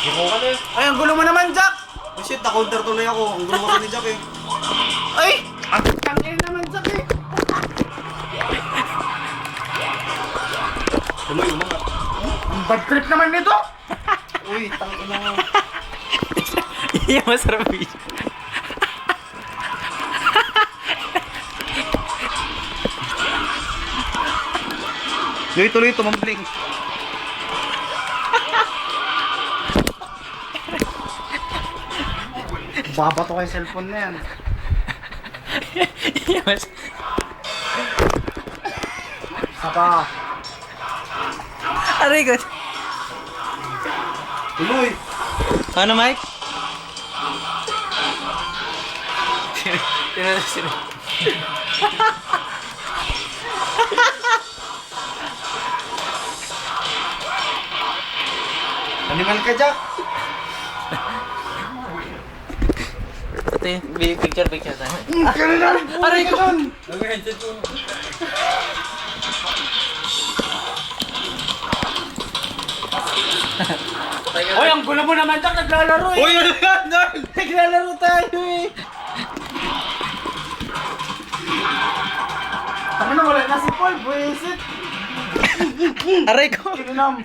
Iko ka na. Ay, ang gulo mo naman, Jack! Oh shit, na-counter tuloy ako. Ang gulo ko ni Jack eh. Ay! Ang tangin naman, Jack eh! Tuloy, umangat. Ang bad trip naman nito! Uy, tangin na. Yung masarap yun. Tuloy, tumambling. Babato kay cellphone na yan. Yung mas... Saka, Aray ko. Tuloy. Ano, Mike? Sino? Animal ka, Jack. Ito yung picture tayo. ganun na! Aray ko! Uy, ang gulo mo naman, Jack! Naglalaro eh! Uy, ano yan, Darl? Naglalaro tayo eh! Ano na, wala na si Paul, buwisit! Aray ko! Kinunam!